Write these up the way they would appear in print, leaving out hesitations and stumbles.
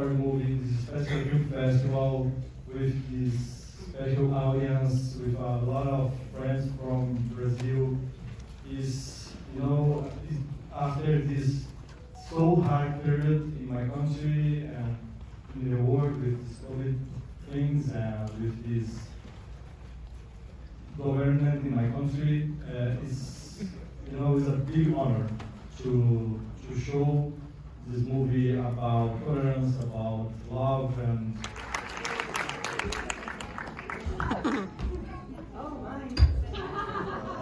our movie in this special film festival with this special audience, with a lot of friends from Brazil. Is, you know, after this so hard period in my country and in the world with this COVID things and with this government in my country, is, you know, it's a big honor to show this movie about tolerance, about love, and Oh my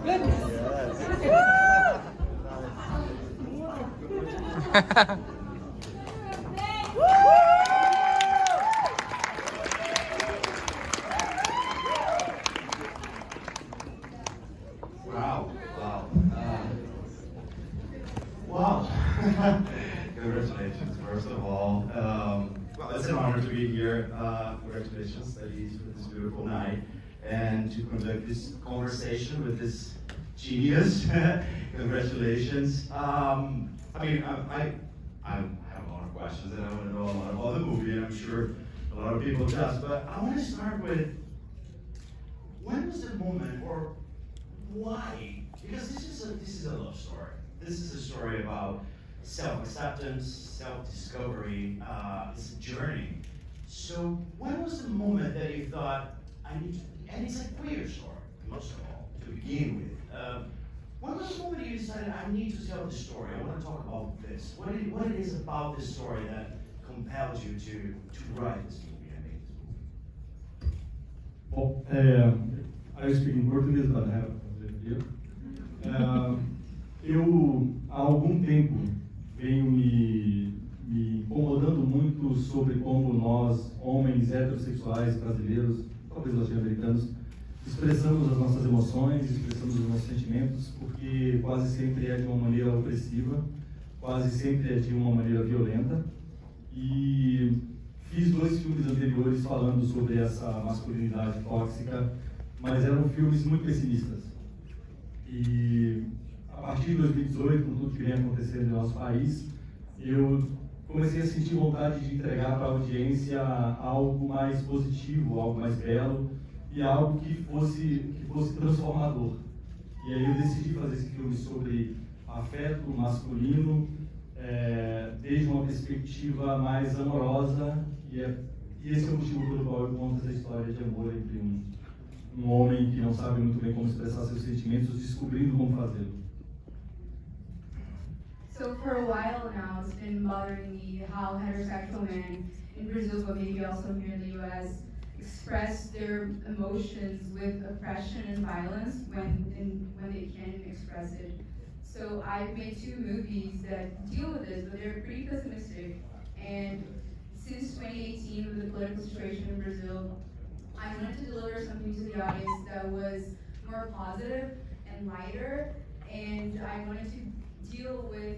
Goodness. Wow. Wow. Congratulations, first of all. Well, it's an honor to be here. Congratulations, ladies, for this beautiful night and to conduct this conversation with this genius. Congratulations. I mean, I have a lot of questions and I want to know a lot about the movie, and I'm sure a lot of people does, but I want to start with, when was the moment, or why? Because this is a love story. This is a story about self-acceptance, self-discovery. It's a journey. So when was the moment that you thought, I need to, and it's a queer story, most of all, to begin with. When was the moment you decided, I need to tell this story, I want to talk about this? What it is about this story that compelled you to write this movie and make this movie? Bom, I speak in Portuguese, but I have eu, há algum tempo, venho me incomodando muito sobre como nós, homens heterossexuais brasileiros, talvez latino-americanos, expressamos as nossas emoções, expressamos os nossos sentimentos, porque quase sempre é de uma maneira opressiva, quase sempre é de uma maneira violenta. E fiz 2 filmes anteriores falando sobre essa masculinidade tóxica, mas eram filmes muito pessimistas. E a partir de 2018, com tudo que vem acontecendo no nosso país, eu comecei a sentir vontade de entregar para a audiência algo mais positivo, algo mais belo e algo que fosse transformador. E aí eu decidi fazer esse filme sobre afeto masculino, desde uma perspectiva mais amorosa, e esse é o motivo pelo qual eu conto essa história de amor entre um homem que não sabe muito bem como expressar seus sentimentos, descobrindo como fazê-lo. So for a while now, it's been bothering me how heterosexual men in Brazil, but maybe also here in the US, express their emotions with oppression and violence when they can express it. So I've made 2 movies that deal with this, but they're pretty pessimistic. And since 2018, with the political situation in Brazil, I wanted to deliver something to the audience that was more positive and lighter, and I wanted to deal with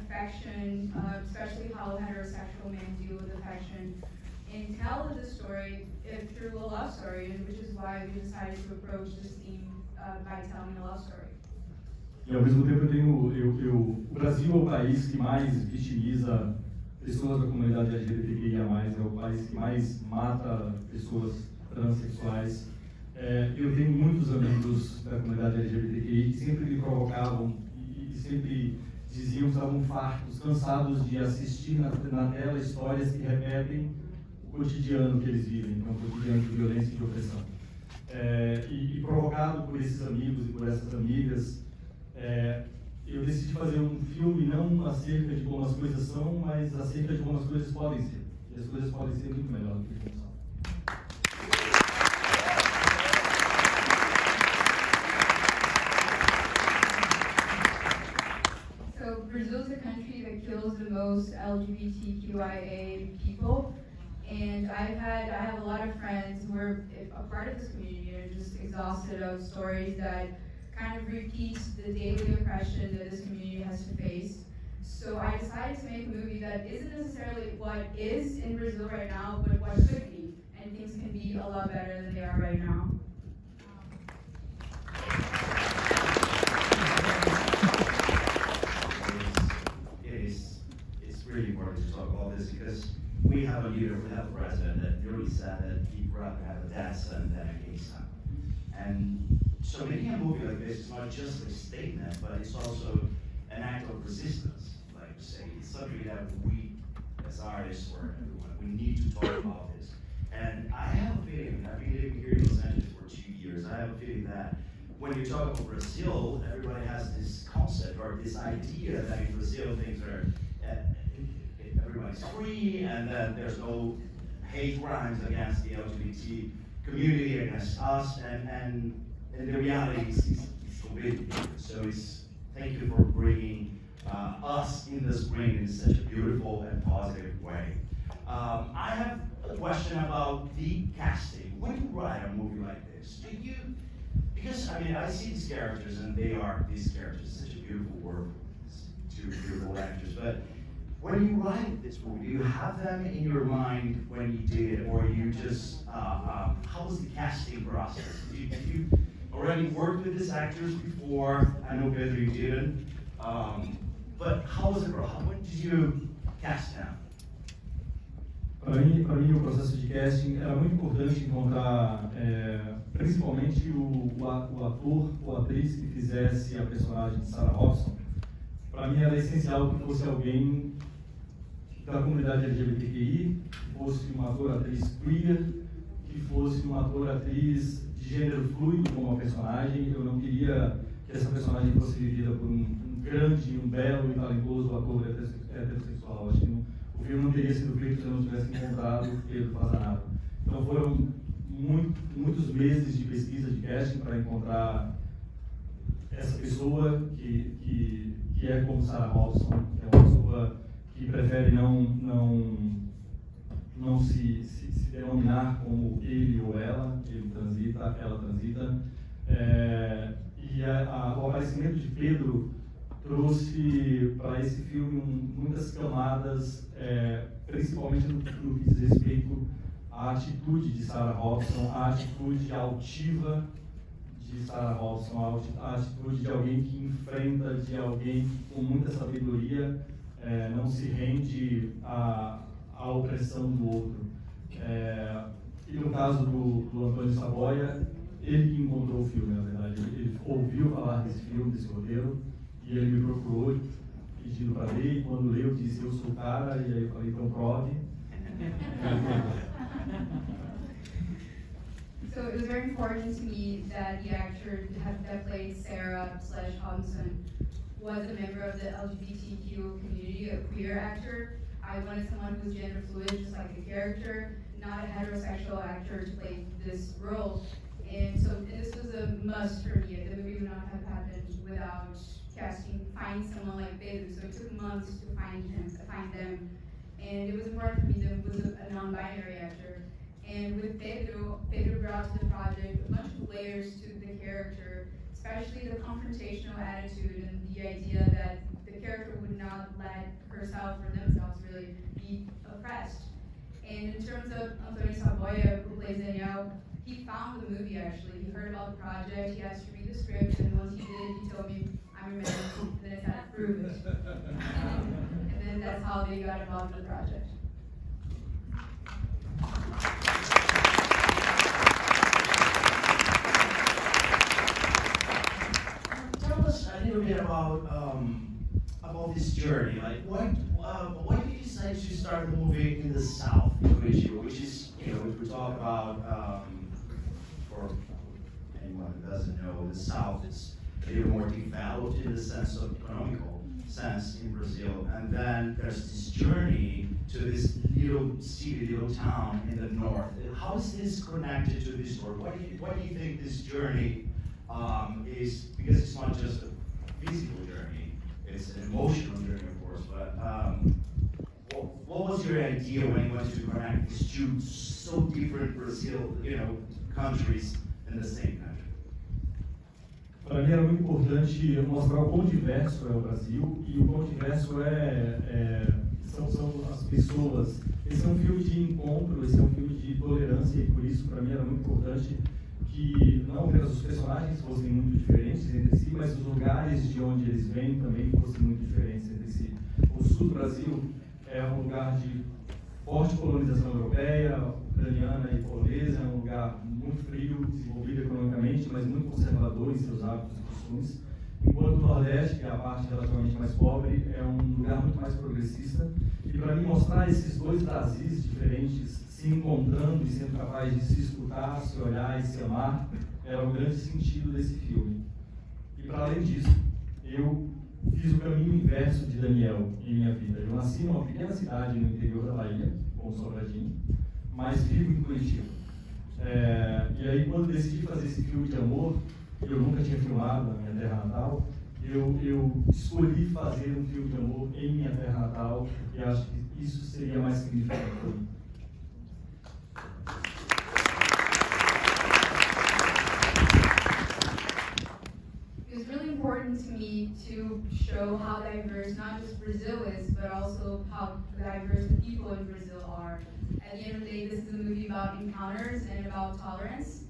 affection, especially how heterosexual men deal with affection, and tell the story through a love story, which is why we decided to approach this theme by telling a love story. E ao mesmo tempo o Brasil é o país que mais vitimiza pessoas da comunidade LGBTQIA+, é o país que mais mata pessoas transexuais. Eu tenho muitos amigos da comunidade LGBTQI que sempre me provocavam e sempre diziam que estavam fartos, cansados de assistir na tela histórias que repetem o cotidiano que eles vivem, então, o cotidiano de violência e de opressão. E provocado por esses amigos e por essas amigas, eu decidi fazer um filme não acerca de como as coisas são, mas acerca de como as coisas podem ser. E as coisas podem ser muito melhor do que como são. So Brazil is a country that kills the most LGBTQIA people, and I have a lot of friends who are a part of this community and are just exhausted of stories that kind of repeats the daily oppression that this community has to face. So I decided to make a movie that isn't necessarily what is in Brazil right now, but what could be, and things can be a lot better than they are right now. It's really important to talk about this because we have a leader, we have a president that really said that he'd rather have a dead son than a gay son. And so making a movie like this is not just a statement, but it's also an act of resistance. Like to say, it's something that we, as artists or everyone, we need to talk about this. And I have a feeling, I've been living here in Los Angeles for 2 years, I have a feeling that when you talk about Brazil, everybody has this concept or this idea that in Brazil things are, everybody's free and that there's no hate crimes against the LGBT community, against us, and the reality is completely different. So thank you for bringing us in the spring in such a beautiful and positive way. I have a question about the casting. When you write a movie like this, because I mean, I see these characters and they are these characters, such a beautiful work, two beautiful actors, but when you write this movie, do you have them in your mind when you did it, or you just, how was the casting process? Did you already work with these actors before? I know Pedro you didn't, but how was it, when did you cast them? Para mim, o processo de casting era muito importante encontrar, principalmente o ator ou atriz que fizesse a personagem de Sarah Robson. Para mim era essencial que fosse alguém da comunidade LGBTQI, que fosse uma ator-atriz queer, que fosse uma ator-atriz de gênero fluido como a personagem. Eu não queria que essa personagem fosse vivida por um grande, um belo e talentoso ator heterossexual. Acho que o filme não teria sido feito se eu não tivesse encontrado Pedro Fazanado. Então foram muitos meses de pesquisa de casting para encontrar essa pessoa que é como Sarah Robson, que é uma pessoa que prefere não se denominar como ele ou ela, ele transita, ela transita. E o aparecimento de Pedro trouxe para esse filme muitas camadas, principalmente no que diz respeito à atitude de Sarah Robson, à atitude altiva de Sarah Robson, a atitude de alguém que enfrenta, de alguém que com muita sabedoria não se rende à opressão do outro. E no caso do Antônio Saboia, ele que encontrou o filme, na verdade. Ele ouviu falar desse filme, desse roteiro, e ele me procurou pedindo para ler, e quando leu eu disse, eu sou o cara, e aí eu falei, então prove. So it was very important to me that the actor that played Sarah/Hobson was a member of the LGBTQ community, a queer actor. I wanted someone who was gender fluid, just like the character, not a heterosexual actor to play this role. And this was a must for me. The movie would not have happened without finding someone like Pedro. So it took months to find them. And it was important for me that it was a non-binary actor. And with Pedro brought to the project a bunch of layers to the character, especially the confrontational attitude and the idea that the character would not let herself or themselves really be oppressed. And in terms of Antônio Saboia, who plays Daniel, he found the movie actually. He heard about the project, he asked to read the script, and once he did, he told me, I'm your man, and then I had to prove it. And then that's how they got involved in the project. Tell us a little bit about this journey. Like, why did you decide to start the movie in the South, in Brazil, which is, if we talk about, for anyone who doesn't know, the South is a little more developed in the sense of economical sense in Brazil, and then there's this journey to this little city, little town in the north. How is this connected to this story? Why do you think this journey is, because it's not just a physical journey, it's an emotional journey, of course, but what was your idea when you wanted to connect these two so different Brazil, countries in the same country? Para mim era muito importante mostrar o quão diverso é o Brasil e o quão diverso são as pessoas. Esse é um filme de encontro, esse é um filme de tolerância e por isso para mim era muito importante que não apenas os personagens fossem muito diferentes entre si, mas os lugares de onde eles vêm também fossem muito diferentes entre si. O sul do Brasil é um lugar de forte colonização europeia, ucraniana e polonesa, é um lugar muito frio, desenvolvido economicamente, mas muito conservador em seus hábitos e costumes. Enquanto o Nordeste, que é a parte relativamente mais pobre, é um lugar muito mais progressista. E para mim mostrar esses dois Brasis diferentes se encontrando e sendo capazes de se escutar, se olhar e se amar, era o grande sentido desse filme. E para além disso, eu fiz o caminho inverso de Daniel em minha vida. Eu nasci numa pequena cidade no interior da Bahia, como Sobradinho, mas vivo em Curitiba. E aí, quando decidi fazer esse filme de amor, que eu nunca tinha filmado na minha terra natal, eu escolhi fazer um filme de amor em minha terra natal, e acho que isso seria mais significativo para mim. It's really important to me to show how diverse not just Brazil is, but also how diverse the people in Brazil are. At the end of the day, this is a movie about encounters and about tolerance.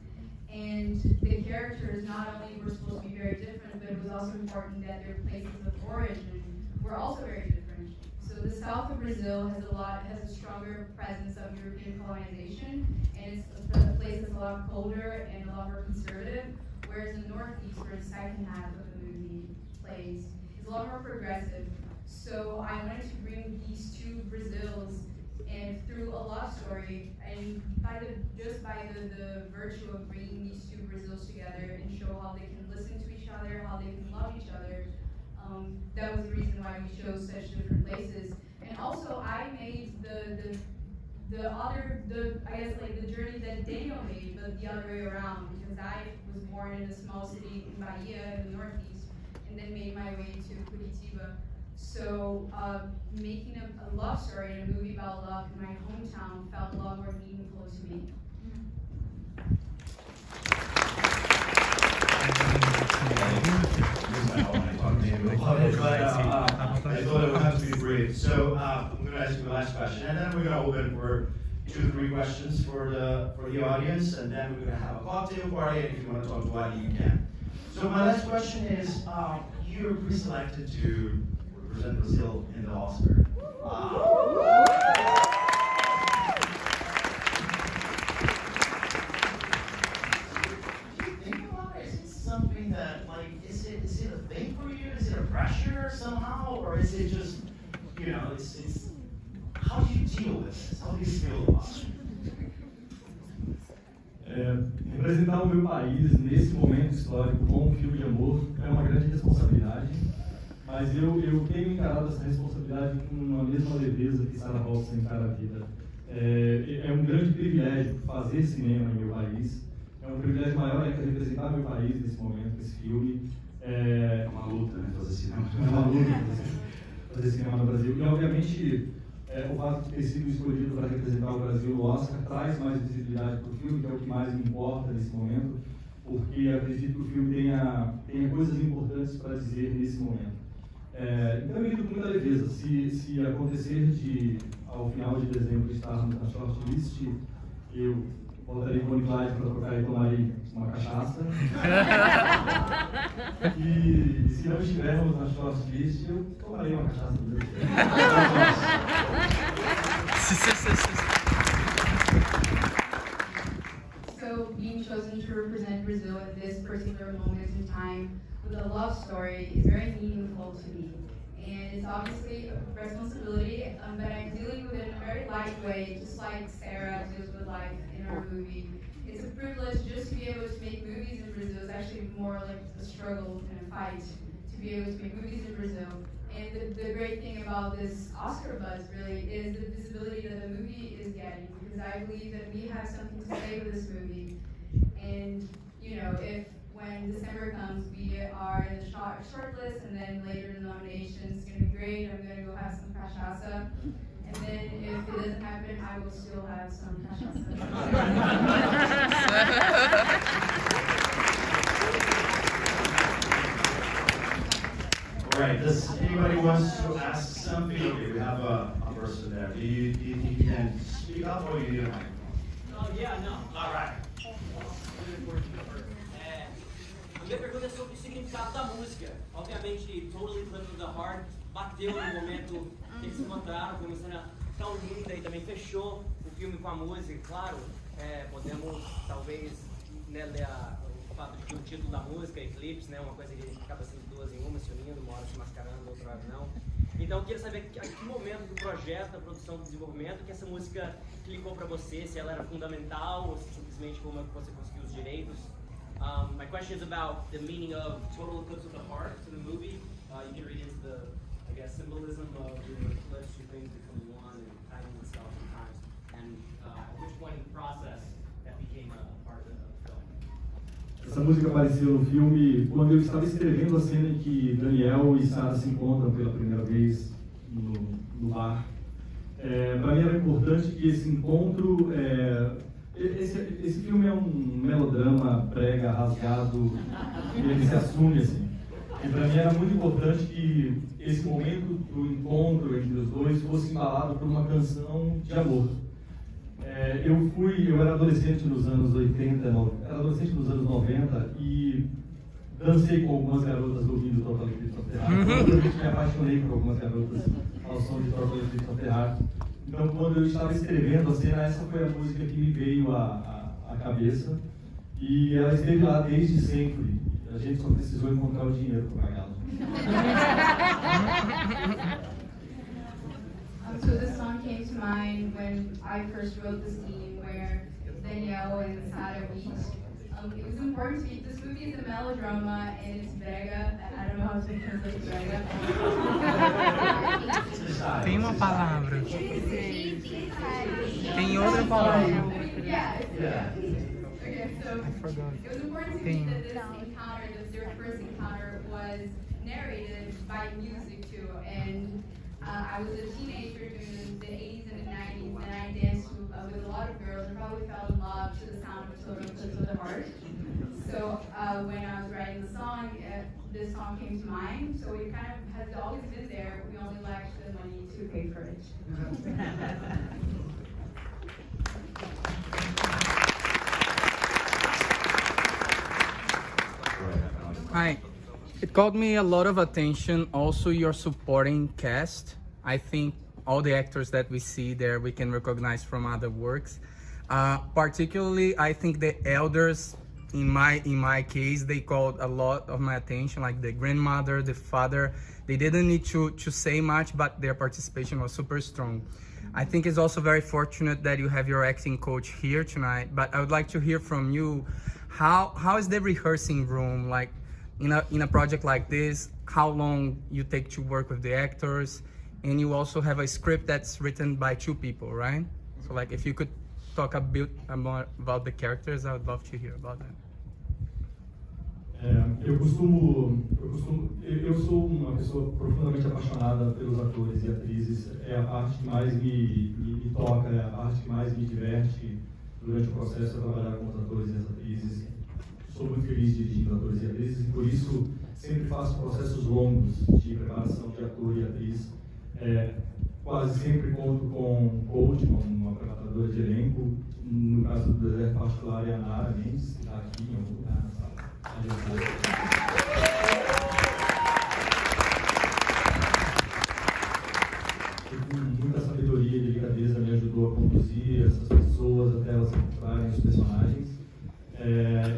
And the characters not only were supposed to be very different, but it was also important that their places of origin were also very different. So the south of Brazil has a stronger presence of European colonization, and it's a place that's a lot colder and a lot more conservative. Whereas the northeast, where the second half of the movie plays, is a lot more progressive. So I wanted to bring these two Brazils, and through a love story, and just by the virtue of bringing these two Brazils together and show how they can listen to each other, how they can love each other. That was the reason why we chose such different places. And also, I made the journey that Daniel made, but the other way around, because I was born in a small city in Bahia in the northeast, and then made my way to Curitiba. So making a love story and a movie about love in my hometown felt a lot more meaningful to me. I thought it would have to be brief. So I'm going to ask you the last question, and then we're going to open for 2-3 questions for the audience, and then we're going to have a cocktail party, and if you want to talk to Aly, you can. So my last question is, you're pre-selected to represent Brazil in the Oscar. Something that, like, is it a thing for you? Is it a pressure somehow? Or is it just, it's how do you deal with this? How do you feel about it? Representar o meu país nesse momento histórico com um filme de amor é uma grande responsabilidade, mas eu tenho encarado essa responsabilidade com a mesma leveza que Sarah Paulson encara a vida. É um grande privilégio fazer cinema em meu país. É um privilégio maior ainda representar meu país nesse momento, esse filme. É uma luta, né, fazer cinema. É uma luta fazer cinema no Brasil. E, obviamente, o fato de ter sido escolhido para representar o Brasil no Oscar traz mais visibilidade para o filme, que é o que mais me importa nesse momento, porque acredito que o filme tenha coisas importantes para dizer nesse momento. Então, eu lido com muita leveza. Se acontecer de, ao final de dezembro, estarmos na shortlist, eu voltarei com o Clyde para trocar e tomarei uma cachaça. E se não estivermos na shortlist, eu tomarei uma cachaça do Brasil. So being chosen to represent Brazil at this particular moment in time with a love story is very meaningful to me. And it's obviously a responsibility, but I'm dealing with it in a very light way, just like Sarah deals with life in our movie. It's a privilege just to be able to make movies in Brazil. It's actually more like a struggle and a fight to be able to make movies in Brazil. And the great thing about this Oscar buzz really is the visibility that the movie is getting, because I believe that we have something to say with this movie. And if when December comes, we are in the short list, and then later the nominations, it's going to be great. I'm going to go have some cachaça. And then if it doesn't happen, I will still have some cachaça. All right, does anybody wants to ask something? Okay, we have a person there. Do you think you can speak up, or you need a microphone? Yeah, no. All right. A minha pergunta é sobre o significado da música. Obviamente, Totally Close to the Heart bateu no momento que eles se encontraram, começaram a tão linda e também fechou o filme com a música. Claro, podemos talvez, né, ler o fato de que o título da música, Eclipse, né, uma coisa que acaba sendo duas em uma, se unindo, uma hora se mascarando, outra hora não. Então eu queria saber a que momento do projeto, da produção, do desenvolvimento, que essa música clicou para você, se ela era fundamental ou se simplesmente como você conseguiu os direitos. My question is about the meaning of Total Eclipse of the Heart to the movie. You can read into the, I guess, symbolism of the eclipse, two things becoming one and timing itself sometimes, and at which point in the process that became a part of the film. Essa música apareceu no filme quando eu estava escrevendo a cena em que Daniel e Sarah se encontram pela primeira vez no bar. Para mim era importante que esse encontro... Esse filme é um melodrama brega, rasgado, e ele se assume assim. E para mim era muito importante que esse momento do encontro entre os dois fosse embalado por uma canção de amor. Eu era adolescente nos anos 80, era adolescente nos anos 90 e dancei com algumas garotas ouvindo Total Eclipse of the Heart. Eu me apaixonei por algumas garotas ao som de Total Eclipse of the Heart. Então, quando eu estava escrevendo a cena, essa foi a música que me veio à cabeça e ela esteve lá desde sempre. A gente só precisou encontrar o dinheiro para pagá-la. So this song came to mind when I first wrote the scene where Daniel and Sarah meet. It was important to me. This movie is a melodrama and it's brega. I don't know how to translate brega. Tem uma palavra. Tem outra palavra. Yeah. Okay, so I forgot. it was important to me that this encounter, their first encounter, was narrated by music too. And I was a teenager during the 80s and the 90s, and I danced with a lot of girls and probably fell in love to the sound of Total Eclipse of the Heart. So when I was writing the song, this song came to mind. So it kind of has always been there. We only lacked the money to pay for it. Hi. It caught me a lot of attention, also your supporting cast. I think all the actors that we see there, we can recognize from other works. Particularly, I think the elders, in my case, they called a lot of my attention, like the grandmother, the father. They didn't need to say much, but their participation was super strong. I think it's also very fortunate that you have your acting coach here tonight, but I would like to hear from you, how is the rehearsing room like? In a project like this, how long you take to work with the actors, and you also have a script that's written by two people, right? So like if you could talk a bit more about the characters, I would love to hear about that. Eu sou uma pessoa profundamente apaixonada pelos atores e atrizes. É a parte que mais me toca, é a parte que mais me diverte durante o processo de trabalhar com os atores e as atrizes. Sou muito feliz dirigindo atores e atrizes e por isso sempre faço processos longos de preparação de ator e atriz. Quase sempre conto com um coach, com uma preparadora de elenco. No caso do Deserto Particular é a Nara Mendes, que está aqui em algum lugar na sala. Com muita sabedoria e delicadeza me ajudou a conduzir essas pessoas até elas encontrarem os personagens.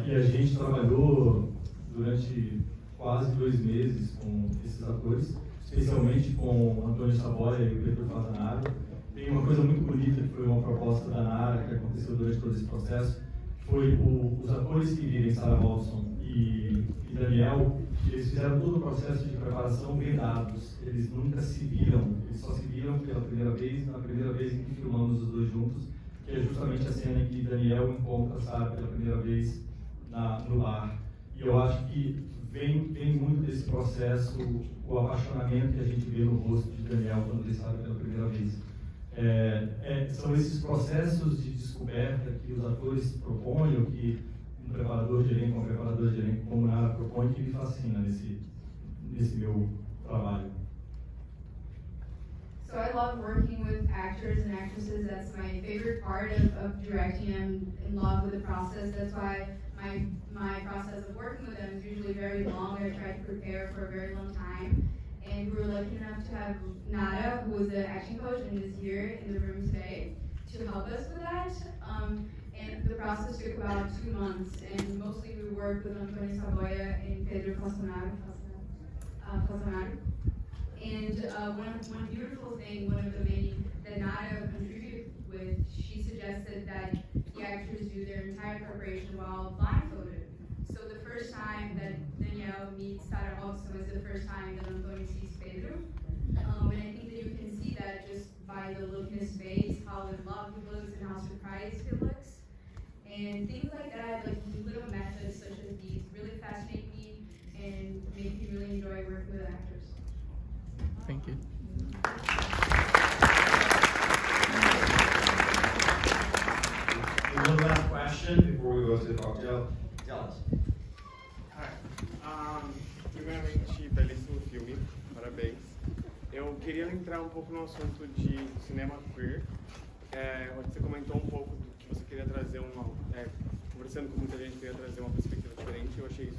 E a gente trabalhou durante quase 2 meses com esses atores, especialmente com Antônio Saboia e o diretor Fazanaro. Tem uma coisa muito bonita que foi uma proposta da Nara que aconteceu durante todo esse processo, foi os atores que vivem Sarah Paulson e Daniel, eles fizeram todo o processo de preparação vendados. Eles nunca se viram, eles só se viram pela primeira vez, na primeira vez em que filmamos os dois juntos, que é justamente a cena em que Daniel encontra Sarah pela primeira vez no bar. E eu acho que vem muito desse processo, o apaixonamento que a gente vê no rosto de Daniel quando ele sabe pela primeira vez. São esses processos de descoberta que os atores propõem, ou que um preparador de elenco, como Nara propõe, que me fascina nesse meu trabalho. So I love working with actors and actresses. That's my favorite part of directing. I'm in love with the process. That's why my process of working with them is usually very long. I try to prepare for a very long time. And we were lucky enough to have Nada, who was the acting coach and is here in the room today, to help us with that. And the process took about 2 months, and mostly we worked with Antônio Saboia and Pedro Falsonaro. And one beautiful thing, one of the many that Nada contributed with, she suggested that the actors do their entire preparation while blindfolded. So the first time that Daniel meets Sarah Robson is the first time that Antônio sees Pedro. And I think that you can see that just by the look in his face, how in love he looks and how surprised he looks. And things like that, like little methods such as these, really fascinate me and make me really enjoy working with actors. Thank you. One last question before we go to the cocktail. Tell us. Primeiramente, belíssimo filme, parabéns. Eu queria entrar um pouco no assunto de cinema queer. Você comentou um pouco do que você queria trazer, conversando com muita gente, queria trazer uma perspectiva diferente. Eu achei isso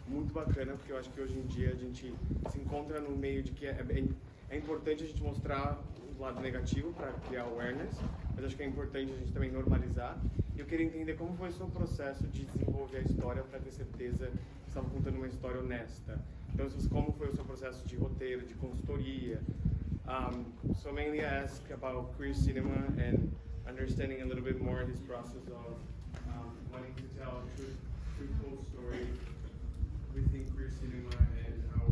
muito bacana, porque eu acho que hoje em dia a gente se encontra no meio de que é importante a gente mostrar o lado negativo para criar awareness, mas acho que é importante a gente também normalizar. E eu queria entender como foi o seu processo de desenvolver a história para ter certeza que estava contando uma história honesta. Então, como foi o seu processo de roteiro, de consultoria? So mainly I ask about queer cinema and understanding a little bit more his process of wanting to tell a truthful story within queer cinema and how,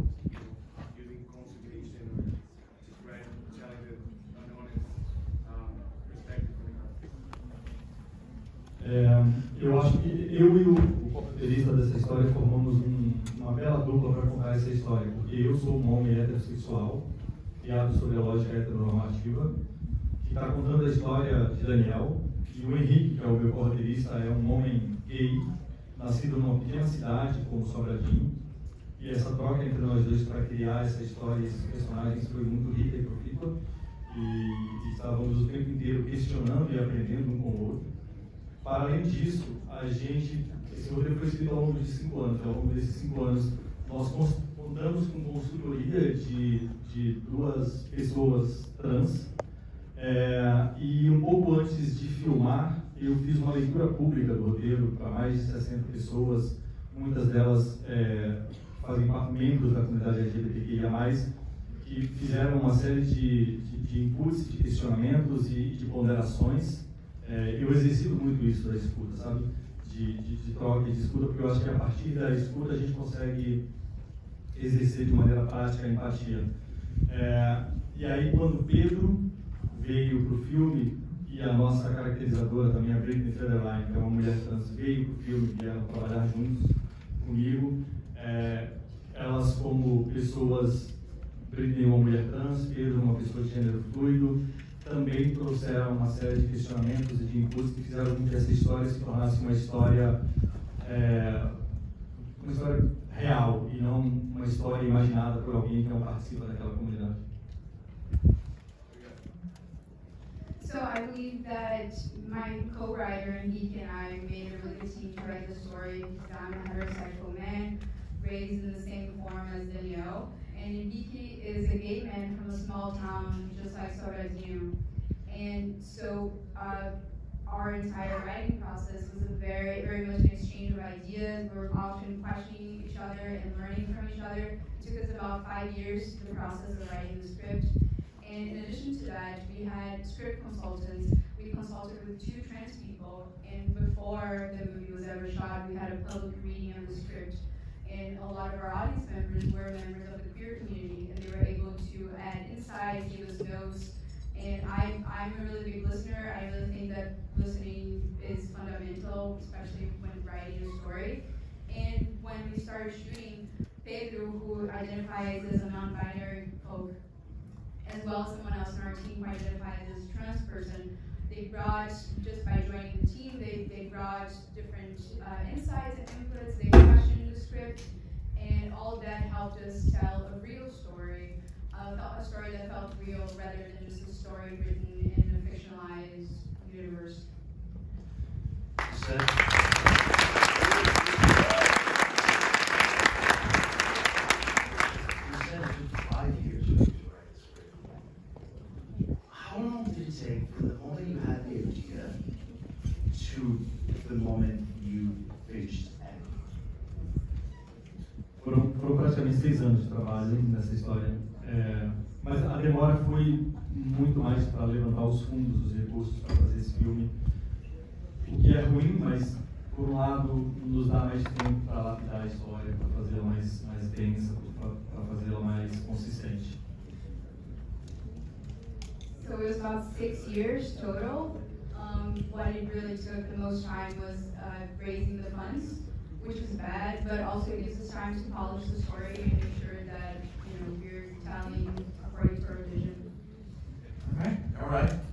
using consultation or just telling an honest perspective from the character. Eu acho que eu e o roteirista dessa história formamos uma bela dupla para contar essa história, porque eu sou um homem heterossexual, criado sob a lógica heteronormativa, que está contando a história de Daniel, e o Henrique, que é o meu roteirista, é um homem gay, nascido numa pequena cidade como Sobradinho, e essa troca entre nós dois para criar essa história e esses personagens foi muito rica e profícua, e estávamos o tempo inteiro questionando e aprendendo um com o outro. Para além disso, esse roteiro foi escrito ao longo de 5 anos. Ao longo desses 5 anos, nós contamos com consultoria de 2 pessoas trans. E um pouco antes de filmar, eu fiz uma leitura pública do roteiro para mais de 60 pessoas. Muitas delas fazem parte membros da comunidade LGBTQIA+, que fizeram uma série de inputs, de questionamentos e de ponderações. Eu exercito muito isso da escuta, sabe? De troca e de escuta, porque eu acho que a partir da escuta a gente consegue exercer de maneira prática a empatia. E aí, quando Pedro veio para o filme, e a nossa caracterizadora também, a Britney Federline, que é uma mulher trans, veio para o filme, vieram trabalhar juntos comigo, elas como pessoas, Britney uma mulher trans, Pedro uma pessoa de gênero fluido, também trouxeram uma série de questionamentos e de inputs que fizeram com que essa história se tornasse uma história real e não uma história imaginada por alguém que não participa daquela comunidade. So I believe that my co-writer Henrique and I made a really good team to write the story because I'm a heterosexual man raised in the same form as Daniel. And Henrique is a gay man from a small town just like Sobradinho. And so our entire writing process was a very, very much an exchange of ideas. We were often questioning each other and learning from each other. It took us about 5 years, the process of writing the script. And in addition to that, we had script consultants. We consulted with 2 trans people. And before the movie was ever shot, we had a public reading of the script. And a lot of our audience members were members of the queer community, and they were able to add insights, give us notes. And I'm a really big listener. I really think that listening is fundamental, especially when writing a story. And when we started shooting, Pedro, who identifies as a non-binary folk, as well as someone else in our team who identifies as a trans person, they brought, just by joining the team, they brought different insights and inputs. They questioned the script, and all of that helped us tell a real story, a story that felt real rather than just a story written in a fictionalized universe. You said it took 5 years. to the moment you finished editing? Foram praticamente 6 anos de trabalho nessa história, mas a demora foi muito mais para levantar os fundos, os recursos para fazer esse filme, o que é ruim, mas por um lado nos dá mais tempo para lapidar a história, para fazê-la mais densa, para fazê-la mais consistente. So it was about 6 years total. What it really took the most time was raising the funds, which was bad, but also it gives us time to polish the story and make sure that, you know, you're telling according to our vision. All right.